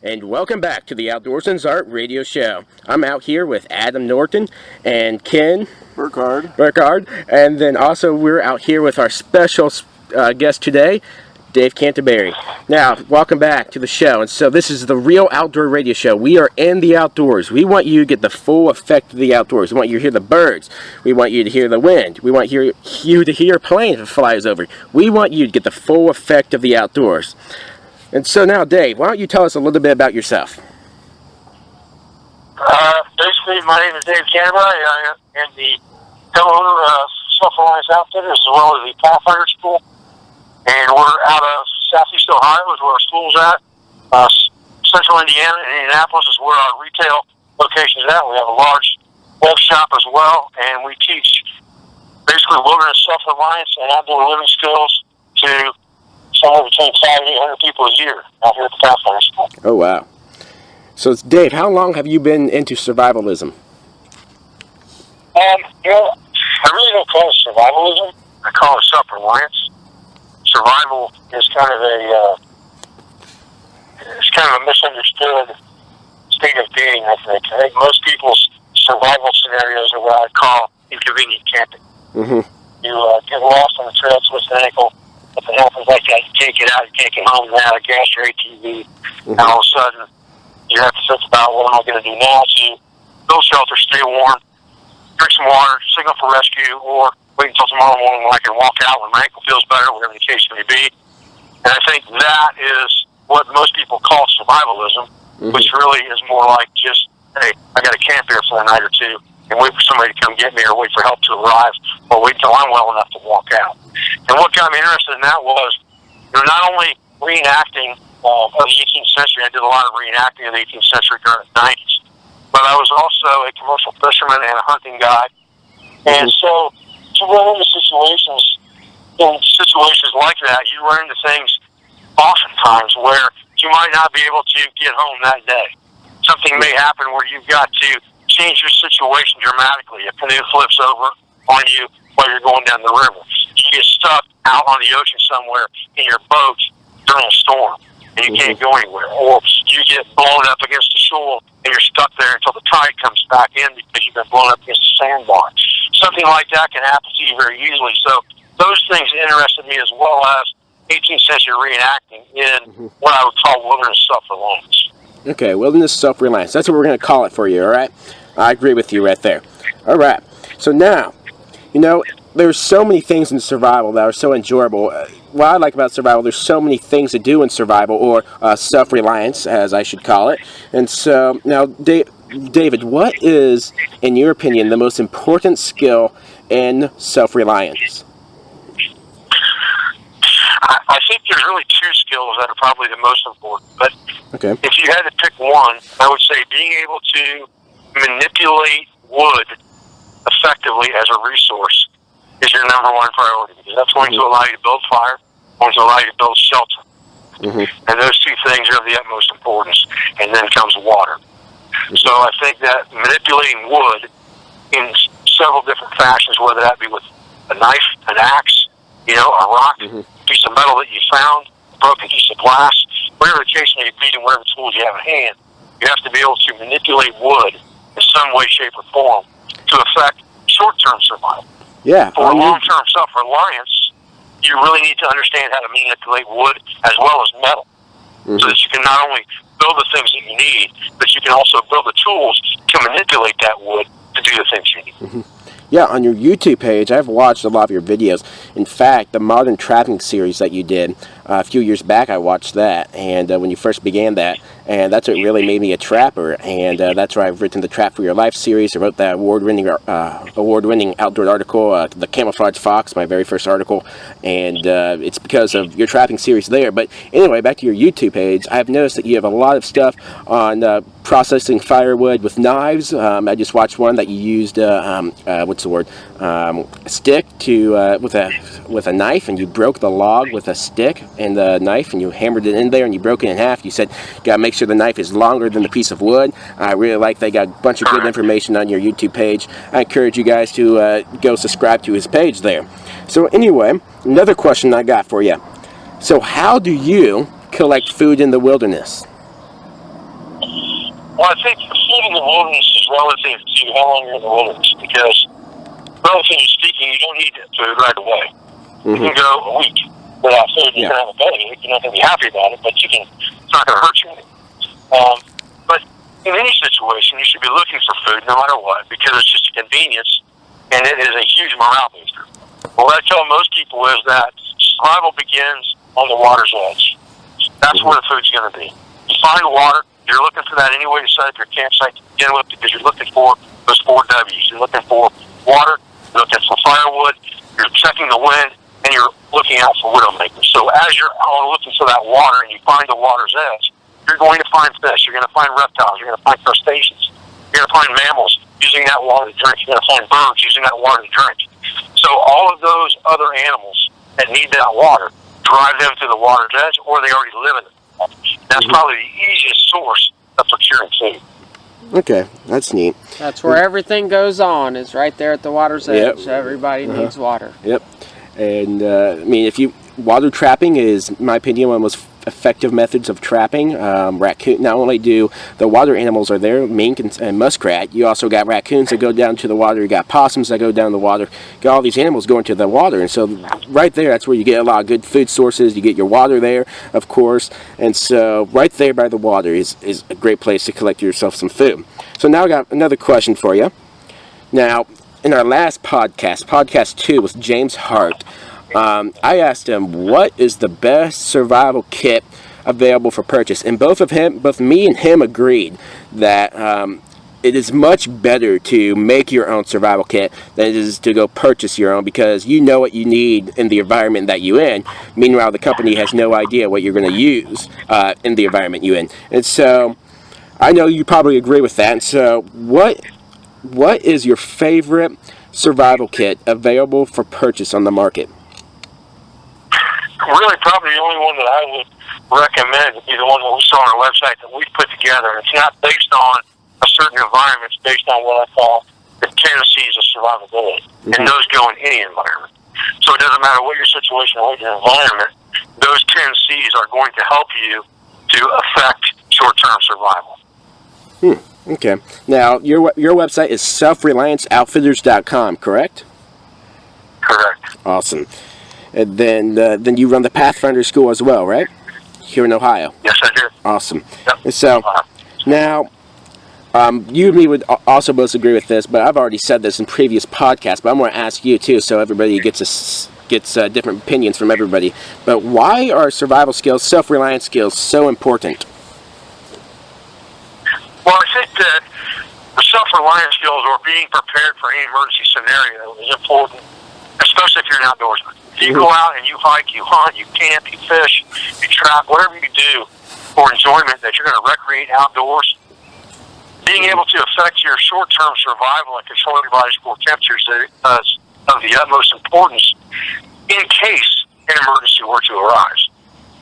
and welcome back to the Outdoorsman's Art Radio Show. I'm out here with Adam Norton and Ken Burkhardt, and then also we're out here with our special guest today, Dave Canterbury. Now, welcome back to the show. And so this is the real outdoor radio show. We are in the outdoors. We want you to get the full effect of the outdoors. We want you to hear the birds. We want you to hear the wind. We want you to hear a plane if it flies over. We want you to get the full effect of the outdoors. And so now, Dave, why don't you tell us a little bit about yourself? Basically, my name is Dave Canterbury. I am the co-owner of Self-Reliance Outfitters as well as the Pathfinder School. And we're out of Southeast Ohio is where our school's at. Central Indiana and Indianapolis is where our retail location is at. We have a large web shop as well, and we teach basically wilderness self-reliance and outdoor living skills to somewhere between 500 and 800 people a year out here at the Pathfinder School. Oh, wow. So, Dave, how long have you been into survivalism? I really don't call it survivalism. I call it self-reliance. Survival is kind of a misunderstood state of being, I think. I think most people's survival scenarios are what I call inconvenient camping. Mm-hmm. You get lost on the trail, twist an ankle, something happens like that, you can't get out, you can't get home now, gas your ATV, and all of a sudden you have to think about what am I going to do now. So you build shelter, stay warm, drink some water, signal for rescue, or wait until tomorrow morning when I can walk out when my ankle feels better, whatever the case may be. And I think that is what most people call survivalism, which really is more like just, hey, I got to camp here for a night or two and wait for somebody to come get me or wait for help to arrive or wait till I'm well enough to walk out. And what got me interested in that was, not only reenacting of the 18th century, I did a lot of reenacting in the 18th century during the 90s, but I was also a commercial fisherman and a hunting guide. And so to run into situations like that, you run into things oftentimes where you might not be able to get home that day. Something may happen where you've got to change your situation dramatically. A canoe flips over on you while you're going down the river. You get stuck out on the ocean somewhere in your boat during a storm, and you can't go anywhere. Or you get blown up against the shore, and you're stuck there until the tide comes back in because you've been blown up against a sandbar. Something like that can happen to you very easily. So those things interested me, as well as 18th century reenacting in what I would call wilderness self-reliance. Okay, wilderness self-reliance. That's what we're going to call it for you, all right? I agree with you right there. All right. So now, there's so many things in survival that are so enjoyable. What I like about survival, there's so many things to do in survival, or self-reliance, as I should call it. And so, now, David, what is, in your opinion, the most important skill in self-reliance? I think there's really two skills that are probably the most important. But if you had to pick one, I would say being able to manipulate wood effectively as a resource is your number one priority, because that's going to allow you to build fire, going to allow you to build shelter. And those two things are of the utmost importance. And then comes water. So I think that manipulating wood in several different fashions, whether that be with a knife, an axe, a rock, piece of metal that you found, a broken piece of glass, whatever the case may be, and whatever tools you have at hand, you have to be able to manipulate wood in some way, shape, or form to affect short-term survival. Yeah. For long-term self-reliance, you really need to understand how to manipulate wood as well as metal, so that you can not only build the things that you need, but you can also build the tools to manipulate that wood to do the things you need. Yeah, on your YouTube page, I've watched a lot of your videos. In fact, the modern trapping series that you did a few years back, I watched that, and when you first began that, and that's what really made me a trapper, and that's why I've written the Trap for Your Life series. I wrote that award-winning outdoor article, The Camouflage Fox, my very first article, and it's because of your trapping series there. But anyway, back to your YouTube page, I've noticed that you have a lot of stuff on processing firewood with knives. I just watched one that you used, a stick to with a knife, and you broke the log with a stick and the knife, and you hammered it in there, and you broke it in half. You said you gotta make sure the knife is longer than the piece of wood. I really like that. You got a bunch of good information on your YouTube page. I encourage you guys to go subscribe to his page there. So anyway, another question I got for you. So how do you collect food in the wilderness? Well, I think food in the wilderness is relative to how long you're in the wilderness, because relatively speaking, you don't need food right away. You can go a week without food. You can have a belly ache. You're not going to be happy about it, but it's not going to hurt you. But in any situation, you should be looking for food no matter what, because it's just a convenience, and it is a huge morale booster. What I tell most people is that survival begins on the water's edge. That's where the food's going to be. You find water, you're looking for that any way to set up your campsite to begin with, because you're looking for those 4 W's. You're looking for water, you're looking for firewood, you're checking the wind, and you're looking out for widowmakers. So as you're out looking for that water and you find the water's edge, you're going to find fish, you're going to find reptiles, you're going to find crustaceans, you're going to find mammals using that water to drink, you're going to find birds using that water to drink. So all of those other animals that need that water, drive them to the water's edge, or they already live in it. That's probably the easiest source of procuring food. Okay, that's neat. That's where everything goes on, is right there at the water's edge. Everybody needs water. Yep. And, I mean, water trapping is, in my opinion, one of the most effective methods of trapping. Raccoon, not only do the water animals are there, mink and muskrat, you also got raccoons that go down to the water, you got possums that go down the water, you got all these animals going to the water, and so right there, that's where you get a lot of good food sources. You get your water there, of course, and so right there by the water is a great place to collect yourself some food. So now I got another question for you. Now, in our last podcast 2 with James Hart, I asked him, what is the best survival kit available for purchase? And both me and him agreed that it is much better to make your own survival kit than it is to go purchase your own, because you know what you need in the environment that you're in. Meanwhile, the company has no idea what you're going to use in the environment you're in. And so I know you probably agree with that. And so what is your favorite survival kit available for purchase on the market? Really, probably the only one that I would recommend would be the one that we saw on our website that we put together. It's not based on a certain environment. It's based on what I call the 10 C's of survivability. And those go in any environment. So it doesn't matter what your situation or what your environment, those 10 C's are going to help you to affect short-term survival. Okay. Now, your website is self-relianceoutfitters.com, correct? Correct. Awesome. And then you run the Pathfinder School as well, right? Here in Ohio. Yes, I do. Awesome. Yep. And so, now, you and me would also both agree with this, but I've already said this in previous podcasts, but I'm going to ask you too, so everybody gets different opinions from everybody. But why are survival skills, self-reliance skills, so important? Well, I think that the self-reliance skills, or being prepared for any emergency scenario, is important, especially if you're an outdoorsman. If you go out and you hike, you hunt, you camp, you fish, you trap, whatever you do for enjoyment that you're going to recreate outdoors, being able to affect your short-term survival and control your body's core temperatures is of the utmost importance in case an emergency were to arise.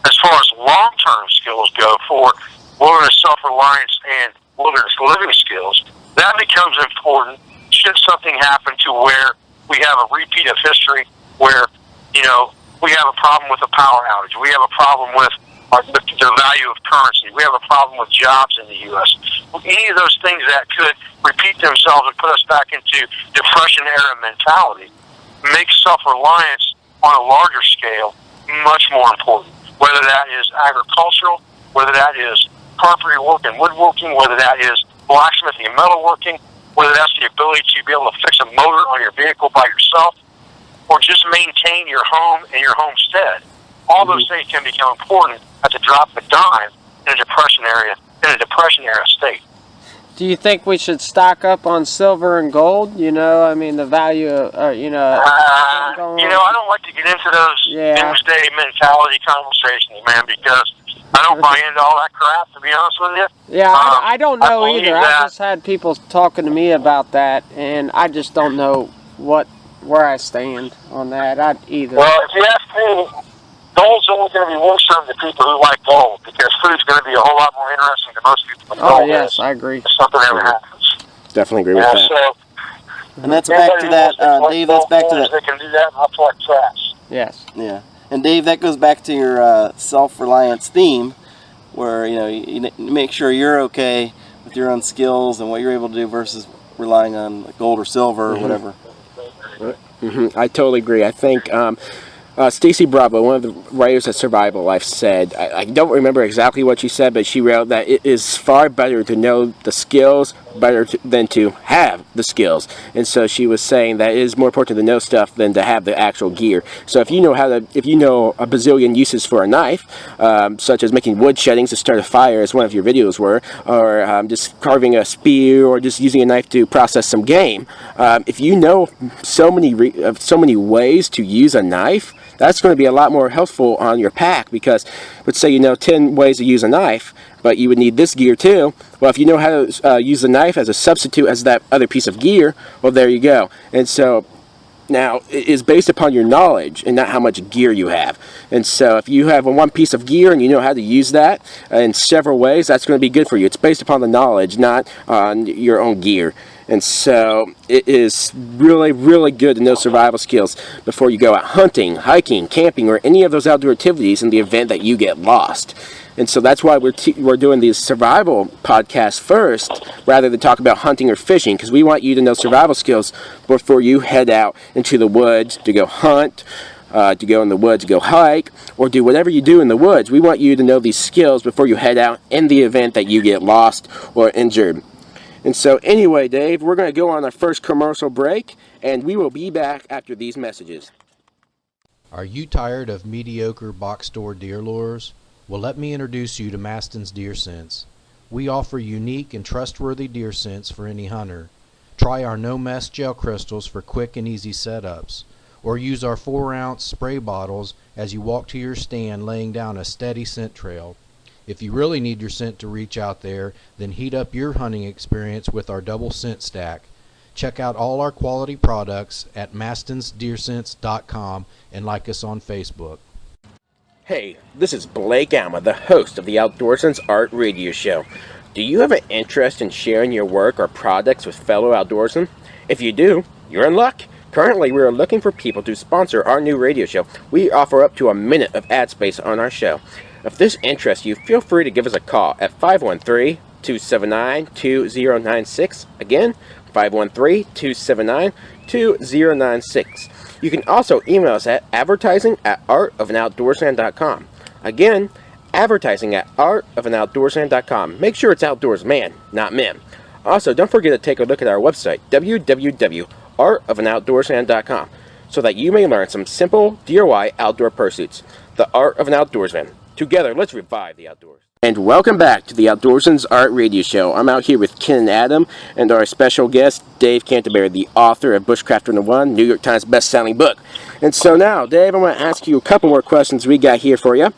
As far as long-term skills go for wilderness self-reliance and wilderness living skills, that becomes important should something happen to where we have a repeat of history where, we have a problem with a power outage. We have a problem with the value of currency. We have a problem with jobs in the U.S. Any of those things that could repeat themselves and put us back into Depression-era mentality makes self-reliance on a larger scale much more important, whether that is agricultural, whether that is carpentry work and woodworking, whether that is blacksmithing and metalworking, whether that's the ability to be able to fix a motor on your vehicle by yourself, or just maintain your home and your homestead. All those things can become important at the drop of a dime in a depression-era state. Do you think we should stock up on silver and gold? The value of, I don't like to get into those doomsday mentality conversations, man, because I don't buy into all that crap, to be honest with you. Yeah, I don't know either. I just had people talking to me about that, and I just don't know where I stand on that either. Well, if you ask me, gold's only going to be worth something to people who like gold, because food's going to be a whole lot more interesting to most people than gold. Oh, yes, I agree. If something ever happens. Definitely agree with that. So, and that's back to that, Dave, that's back to that. They can do that and I'll collect trash. Yes. Yeah. And Dave, that goes back to your self-reliance theme, where, you make sure you're okay with your own skills and what you're able to do versus relying on gold or silver or whatever. I totally agree. I think Stacy Bravo, one of the writers of Survival Life, said, I don't remember exactly what she said, but she wrote that it is far better to know the skills than to have the skills. And so she was saying that it is more important to know stuff than to have the actual gear. So if you know a bazillion uses for a knife, such as making wood sheddings to start a fire, as one of your videos were, or just carving a spear, or just using a knife to process some game, if you know so many ways to use a knife, that's going to be a lot more helpful on your pack, because let's say you know 10 ways to use a knife, but you would need this gear too. Well, if you know how to use the knife as a substitute as that other piece of gear, well, there you go. And so now it is based upon your knowledge and not how much gear you have. And so if you have one piece of gear and you know how to use that in several ways, that's going to be good for you. It's based upon the knowledge, not on your own gear. And so it is really, really good to know survival skills before you go out hunting, hiking, camping, or any of those outdoor activities in the event that you get lost. And so that's why we're doing these survival podcasts first, rather than talk about hunting or fishing, because we want you to know survival skills before you head out into the woods to go hunt, to go in the woods, go hike, or do whatever you do in the woods. We want you to know these skills before you head out in the event that you get lost or injured. And so anyway, Dave, we're going to go on our first commercial break, and we will be back after these messages. Are you tired of mediocre box store deer lures? Well, let me introduce you to Maston's Deer Scents. We offer unique and trustworthy deer scents for any hunter. Try our no-mess gel crystals for quick and easy setups, or use our 4-ounce spray bottles as you walk to your stand, laying down a steady scent trail. If you really need your scent to reach out there, then heat up your hunting experience with our double scent stack. Check out all our quality products at mastonsdeerscents.com and like us on Facebook. Hey, this is Blake Alma, the host of the Outdoorsman's Art Radio Show. Do you have an interest in sharing your work or products with fellow outdoorsmen? If you do, you're in luck. Currently, we are looking for people to sponsor our new radio show. We offer up to a minute of ad space on our show. If this interests you, feel free to give us a call at 513-279-2096. Again, 513-279-2096. You can also email us at advertising@artofanoutdoorsman.com. Again, advertising@artofanoutdoorsman.com. Make sure it's outdoors man, not men. Also, don't forget to take a look at our website, www.artofanoutdoorsman.com, so that you may learn some simple DIY outdoor pursuits. The Art of an Outdoorsman. Together, let's revive the outdoors. And welcome back to the Outdoorsman's Art Radio Show. I'm out here with Ken and Adam and our special guest, Dave Canterbury, the author of Bushcraft 101, New York Times best-selling book. And so now, Dave, I want to ask you a couple more questions we got here for you.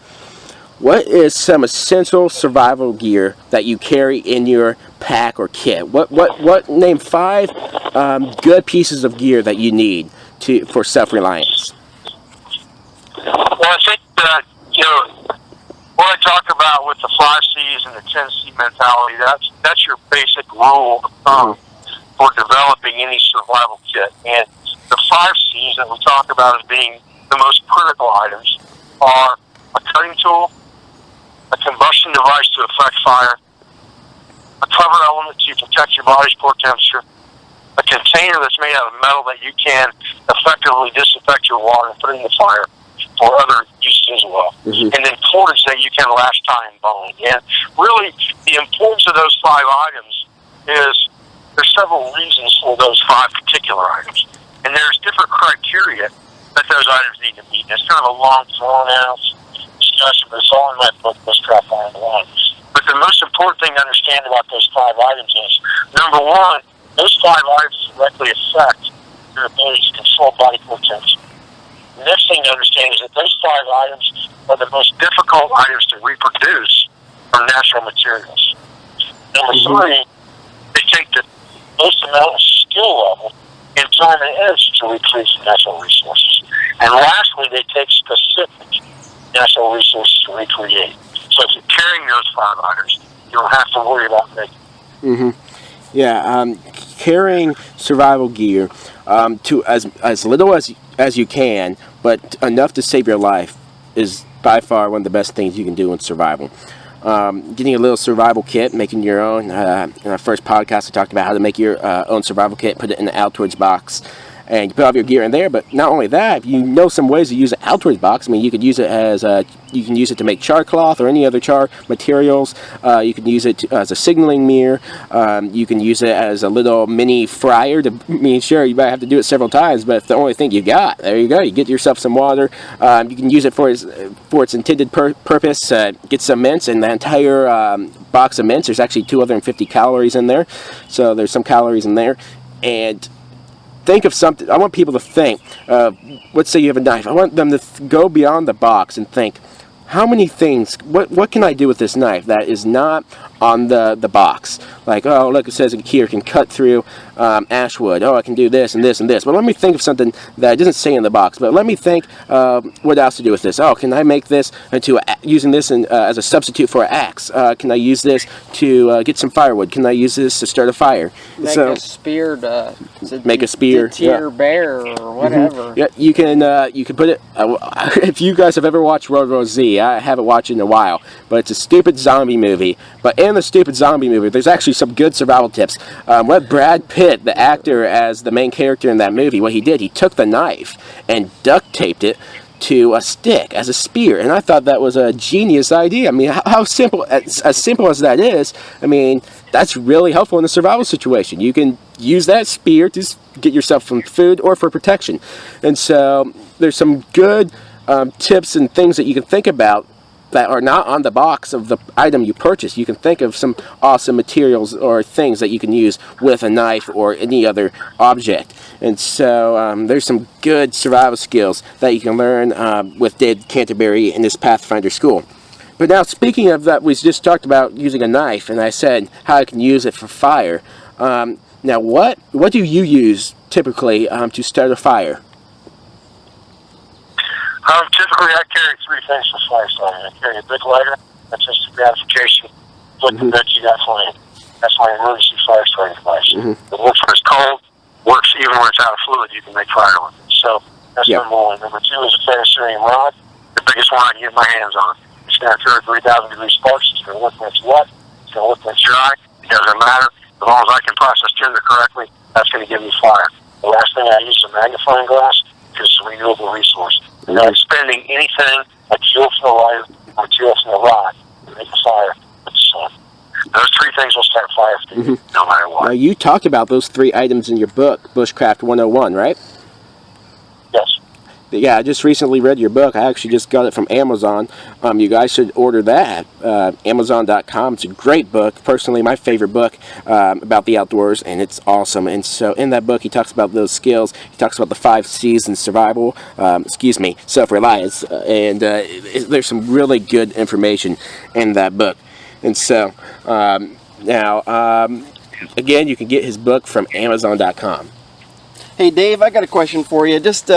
What is some essential survival gear that you carry in your pack or kit? What name 5 good pieces of gear that you need for self-reliance? Well, I think that, what I talk about with the 5 C's and the 10 C mentality, that's your basic rule of thumb for developing any survival kit. And the 5 C's that we talk about as being the most critical items are a cutting tool, a combustion device to affect fire, a cover element to protect your body's core temperature, a container that's made out of metal that you can effectively disinfect your water and put it in the fire for other uses as well. And then cordage that you can lash, tie, and bone. And really, the importance of those 5 items is there's several reasons for those 5 particular items. And there's different criteria that those items need to meet. And it's kind of a long, drawn-out discussion, but it's all in my book, Bushcraft 101. But the most important thing to understand about those 5 items is, number 1, those 5 items directly affect your ability to control body core temperature. The next thing to understand is that those 5 items are the most difficult items to reproduce from natural materials. Number 3, they take the most amount of skill level and time and energy to recreate from natural resources. And lastly, they take specific natural resources to recreate. So if you're carrying those 5 items, you don't have to worry about making. Yeah, carrying survival gear to as little as you can, but enough to save your life, is by far one of the best things you can do in survival. getting a little survival kit, making your own. In our first podcast, I talked about how to make your own survival kit, put it in the Outdoors box, and you put all your gear in there. But not only that, if you know some ways to use an Outdoors box, I mean, you could use it as you can use it to make char cloth or any other char materials. You can use it as a signaling mirror. You can use it as a little mini fryer. Sure, you might have to do it several times, but if the only thing you got, there you go. You get yourself some water. You can use it for its intended purpose. Get some mints, and the entire box of mints, there's actually 250 calories in there. So there's some calories in there. And think of something. I want people to think. Let's say you have a knife. I want them to go beyond the box and think, how many things, what can I do with this knife that is not on the box? Like, oh, look, it says here, it can cut through ash wood. Oh, I can do this and this and this. But let me think of something that doesn't say in the box. But let me think what else to do with this. Oh, can I make this into using this as a substitute for an axe? Can I use this to get some firewood? Can I use this to start a fire? Make a spear to make a spear. Deter bear or whatever. Yeah, you can put it. If you guys have ever watched World War Z, I haven't watched it in a while, but it's a stupid zombie movie. But in the stupid zombie movie, there's actually some good survival tips. What Brad Pitt, the actor as the main character in that movie, what he did, he took the knife and duct taped it to a stick as a spear, and I thought that was a genius idea. I mean, how simple, as simple as that is, I mean, that's really helpful in a survival situation. You can use that spear to get yourself some food or for protection. And so there's some good tips and things that you can think about that are not on the box of the item you purchase. You can think of some awesome materials or things that you can use with a knife or any other object. And so there's some good survival skills that you can learn with Dave Canterbury in this Pathfinder school. But now, speaking of that, we just talked about using a knife, and I said how I can use it for fire. Now, what do you use typically to start a fire? Typically, I carry three things for fire starting. I carry a big lighter. That's just a gratification. Put the bed you got flame. That's my emergency fire starting device. It works when it's cold. Works even when it's out of fluid. You can make fire with it. So that's number one. Number two is a ferrocerium rod. The biggest one I can get my hands on. It's going to throw 3,000 degree sparks. It's going to work when it's wet. It's going to work when it's dry. It doesn't matter. As long as I can process tinder correctly, that's going to give me fire. The last thing I use is a magnifying glass because it's a renewable resource. You're not expending anything like fuel from the lighter or fuel from the rod to make a fire with the sun. Those three things will start fire for you, no matter what. Now, you talked about those three items in your book, Bushcraft 101, right? Yes. Yeah, I just recently read your book. I actually just got it from Amazon. You guys should order that. Amazon.com. It's a great book. Personally, my favorite book about the outdoors, and it's awesome. And so in that book, he talks about those skills. He talks about the 5 C's in survival. Self-reliance. And there's some really good information in that book. And so again, you can get his book from Amazon.com. Hey, Dave, I got a question for you. Just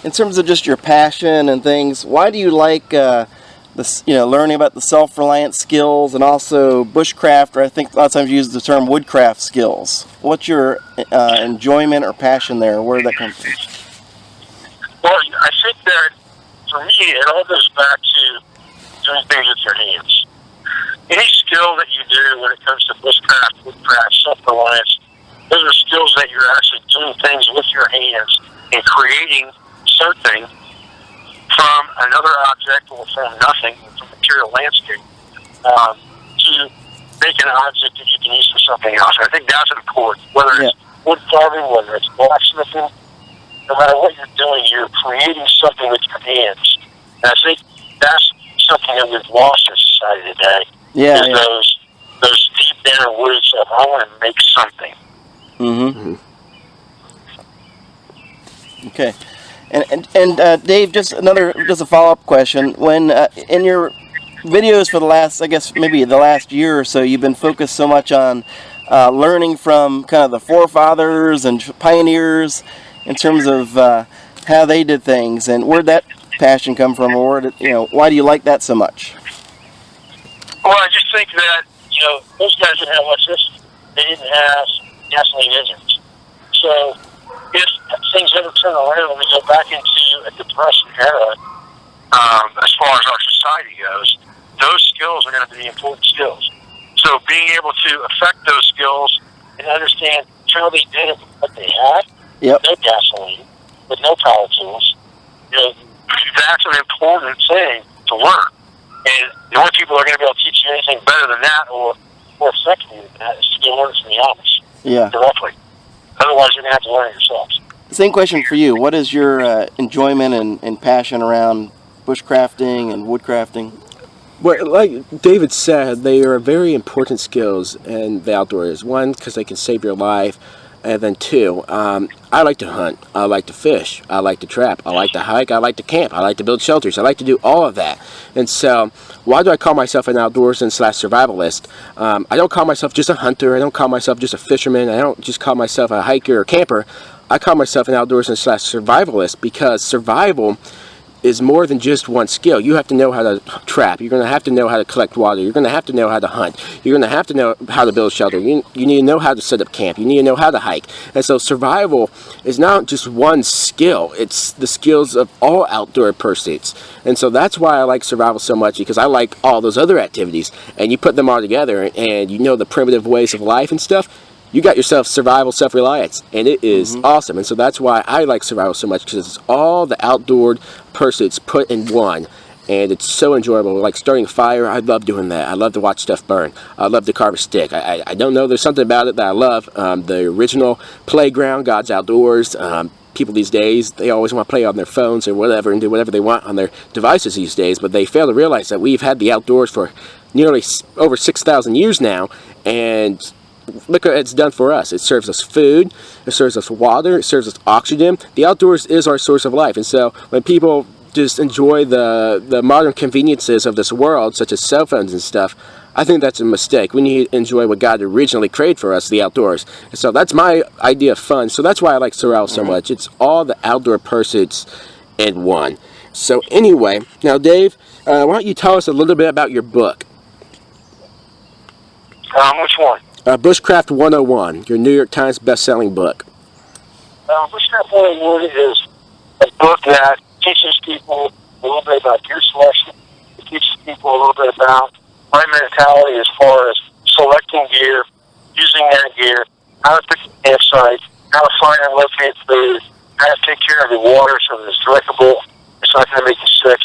in terms of just your passion and things, why do you like learning about the self-reliance skills and also bushcraft, or I think a lot of times you use the term woodcraft skills? What's your enjoyment or passion there? Where did that come from? Well, I think that for me, it all goes back to doing things with your hands. Any skill that you do when it comes to bushcraft, woodcraft, self-reliance, those are skills that you're actually doing things with your hands and creating something from another object or from nothing, from material landscape, to make an object that you can use for something else. I think that's important. Whether it's wood carving, whether it's blacksmithing, no matter what you're doing, you're creating something with your hands. And I think that's something that we've lost in society today. Those deep inner roots of I want to make something. Okay. And Dave, just a follow-up question. When in your videos for the last, I guess maybe the last year or so, you've been focused so much on learning from kind of the forefathers and pioneers in terms of how they did things, and where'd that passion come from, or why do you like that so much? Well, I just think that those guys didn't have electricity. They didn't have gasoline engines. So if things ever turn around and we go back into a depression era, as far as our society goes, those skills are going to be the important skills. So being able to affect those skills and understand how they did it with what they had, Yep. no gasoline, with no power tools, that's an important thing to learn. And the only people who are going to be able to teach you anything better than that or more effectively than that is to go learn from the Amish directly. Otherwise, you're going to have to learn it yourselves. Same question for you. What is your enjoyment and passion around bushcrafting and woodcrafting? Well, like David said, they are very important skills in the outdoors. One, because they can save your life. And then two, I like to hunt, I like to fish, I like to trap, I like to hike, I like to camp, I like to build shelters, I like to do all of that. And so, why do I call myself an outdoorsman / survivalist? I don't call myself just a hunter, I don't call myself just a fisherman, I don't just call myself a hiker or camper. I call myself an outdoorsman / survivalist because survival is more than just one skill. You have to know how to trap. You're going to have to know how to collect water. You're going to have to know how to hunt. You're going to have to know how to build shelter. You need to know how to set up camp. You need to know how to hike. And so survival is not just one skill. It's the skills of all outdoor pursuits. And so that's why I like survival so much, because I like all those other activities. And you put them all together and you know the primitive ways of life and stuff. You got yourself survival, self-reliance, and it is awesome. And so that's why I like survival so much, because it's all the outdoor pursuits put in one, and it's so enjoyable. Like starting a fire, I love doing that. I love to watch stuff burn. I love to carve a stick. I don't know, there's something about it that I love. The original playground, God's Outdoors. People these days, they always want to play on their phones or whatever and do whatever they want on their devices these days, but they fail to realize that we've had the outdoors for nearly over 6,000 years now, and look what it's done for us. It serves us food, it serves us water, it serves us oxygen. The outdoors is our source of life. And so when people just enjoy the modern conveniences of this world, such as cell phones and stuff, I think that's a mistake. We need to enjoy what God originally created for us, the outdoors. And so that's my idea of fun. So that's why I like survival so much. It's all the outdoor pursuits in one. So anyway, now Dave, why don't you tell us a little bit about your book? Which one? Bushcraft 101, your New York Times best-selling book. Bushcraft 101 is a book that teaches people a little bit about gear selection. It teaches people a little bit about my mentality as far as selecting gear, using that gear, how to pick a campsite, how to find and locate food, how to take care of the water so that it's drinkable, it's not going to make you sick.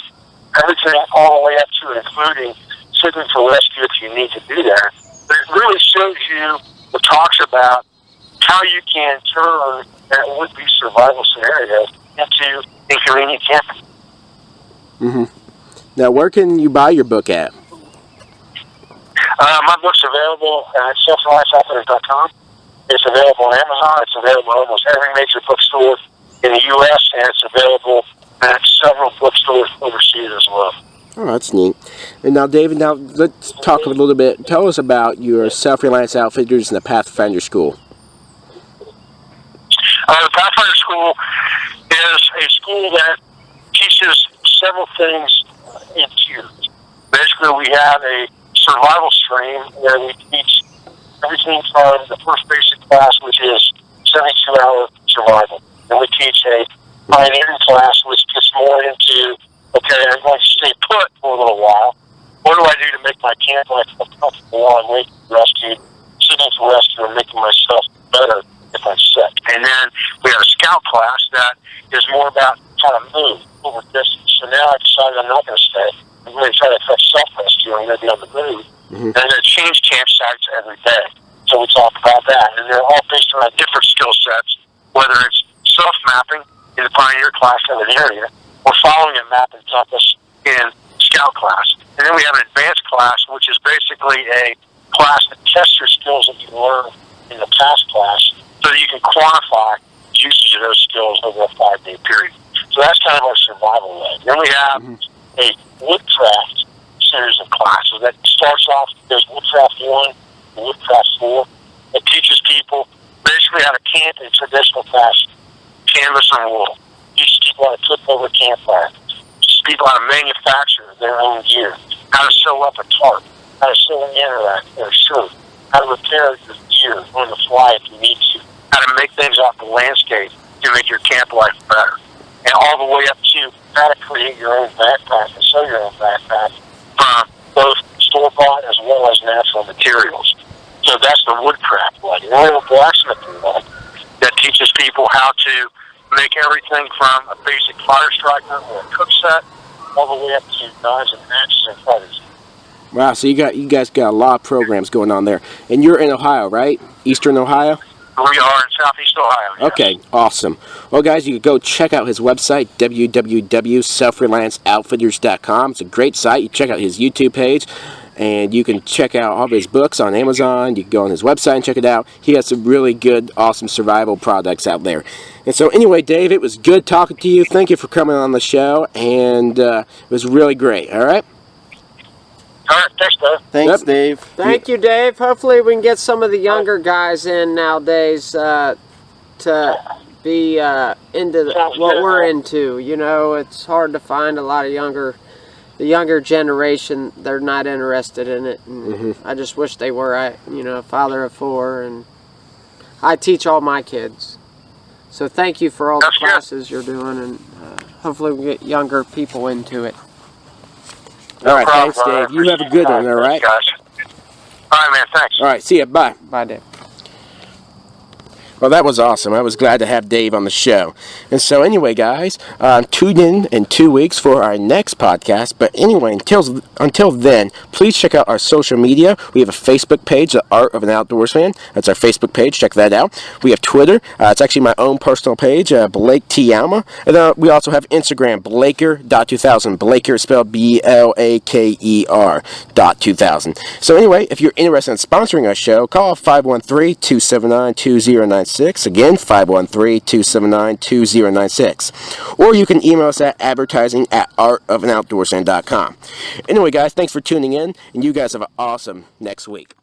Everything all the way up to and including signal for rescue if you need to do that. But it really shows you or talks about how you can turn that would-be survival scenario into inconvenient camping. Now, where can you buy your book at? My book's available at self-reliance.com. It's available on Amazon. It's available at almost every major bookstore in the U.S., and it's available at several bookstores overseas as well. Oh, that's neat. And now, David, let's talk a little bit. Tell us about your Self-Reliance Outfitters and the Pathfinder School. The Pathfinder School is a school that teaches several things in tiers. Basically, we have a survival stream where we teach everything from the first basic class, which is 72-hour survival. And we teach a pioneering class, which gets more into, okay, I'm going to stay put for a little while. What do I do to make my camp life comfortable while I'm waiting for rescue, sitting for rescue, and making myself better if I'm sick? And then we have a scout class that is more about how to move over distance. So now I decided I'm not going to stay. I'm going to try to affect self-rescue. I'm going to be on the move. And I'm going to change campsites every day. So we talk about that. And they're all based around different skill sets, whether it's self-mapping in the Pioneer class of an area, or following a map and compass in Scout class. And then we have an advanced class, which is basically a class that tests your skills that you learned in the past class so that you can quantify usage of those skills over a 5-day period. So that's kind of our survival leg. Then we have a woodcraft series of classes that starts off, there's Woodcraft 1 and Woodcraft 4. It teaches people basically how to camp in traditional fashion, canvas and wool. Teaches people how to cook over a campfire. Teaches people how to manufacture their own gear, how to sew up a tarp, how to sew an interact or a shirt, how to repair your gear on the fly if you need to, how to make things off the landscape to make your camp life better, and all the way up to how to create your own backpack and sew your own backpack from both store-bought taught as well as natural materials. So that's the woodcraft one. Royal blacksmithing one that teaches people how to make everything from a basic fire striker or a cook set all the way up to knives and axes and cutters. Wow, so you guys got a lot of programs going on there. And you're in Ohio, right? Eastern Ohio? We are in Southeast Ohio. Yes. Okay, awesome. Well, guys, you can go check out his website, www.self-relianceoutfitters.com. It's a great site. You check out his YouTube page, and you can check out all of his books on Amazon. You can go on his website and check it out. He has some really good, awesome survival products out there. And so, anyway, Dave, it was good talking to you. Thank you for coming on the show, and it was really great. All right? All right, thanks, Dave. Thanks, Yep. Dave. Thank you, Dave. Hopefully we can get some of the younger guys in nowadays to be into what we're into. You know, it's hard to find a lot of the younger generation. They're not interested in it. And I just wish they were. Father of 4, and I teach all my kids. So thank you for all the classes you're doing, and hopefully we get younger people into it. All right, thanks, Dave. You have a good one, all right? All right, man, thanks. All right, see ya. Bye. Bye, Dave. Well, that was awesome. I was glad to have Dave on the show. And so anyway, guys, tune in 2 weeks for our next podcast. But anyway, until then, please check out our social media. We have a Facebook page, The Art of an Outdoorsman. That's our Facebook page. Check that out. We have Twitter. It's actually my own personal page, Blake T. Alma. And we also have Instagram, Blaker.2000. Blaker is spelled BLAKER.2000. So anyway, if you're interested in sponsoring our show, call 513-279-2096. Again, 513-279-2096. Or you can email us at advertising@artofandoutdoorsman.com. Anyway, guys, thanks for tuning in, and you guys have an awesome next week.